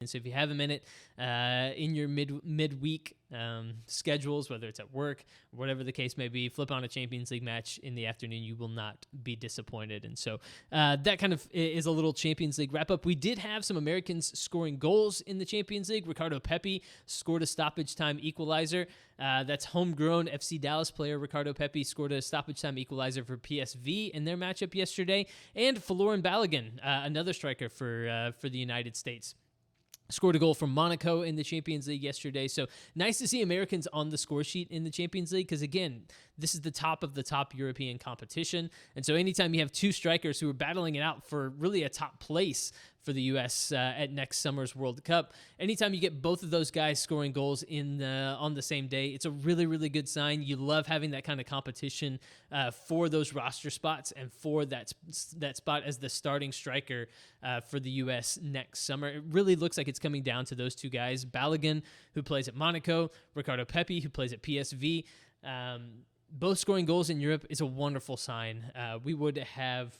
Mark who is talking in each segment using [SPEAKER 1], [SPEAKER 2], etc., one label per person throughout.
[SPEAKER 1] And so if you have a minute in your midweek schedules, whether it's at work, whatever the case may be, flip on a Champions League match in the afternoon. You will not be disappointed. And so that kind of is a little Champions League wrap up. We did have some Americans scoring goals in the Champions League. Ricardo Pepi scored a stoppage time equalizer. That's homegrown FC Dallas player Ricardo Pepi scored a stoppage time equalizer for PSV in their matchup yesterday. And Folarin Balogun, another striker for the United States, scored a goal from Monaco in the Champions League yesterday. So nice to see Americans on the score sheet in the Champions League because, again, this is the top of the top European competition. And so anytime you have two strikers who are battling it out for really a top place for the U.S. At next summer's World Cup, anytime you get both of those guys scoring goals on the same day, it's a really, really good sign. You love having that kind of competition for those roster spots and for that spot as the starting striker for the U.S. next summer. It really looks like it's coming down to those two guys, Balogun, who plays at Monaco, Ricardo Pepi, who plays at PSV. Both scoring goals in Europe is a wonderful sign. We would have,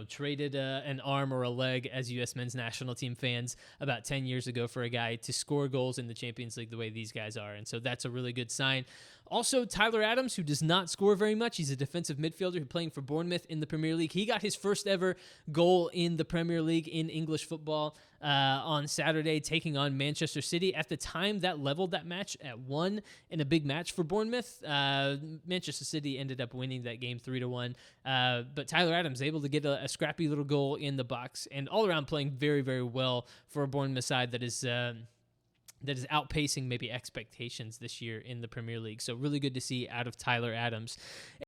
[SPEAKER 1] traded an arm or a leg as U.S. men's national team fans about 10 years ago for a guy to score goals in the Champions League the way these guys are. And so that's a really good sign. Also, Tyler Adams, who does not score very much. He's a defensive midfielder who's playing for Bournemouth in the Premier League. He got his first ever goal in the Premier League in English football on Saturday, taking on Manchester City. At the time, that leveled that match at 1 in a big match for Bournemouth. Manchester City ended up winning that game 3-1. But Tyler Adams able to get a scrappy little goal in the box and all around playing very, very well for a Bournemouth side that is outpacing maybe expectations this year in the Premier League. So really good to see out of Tyler Adams.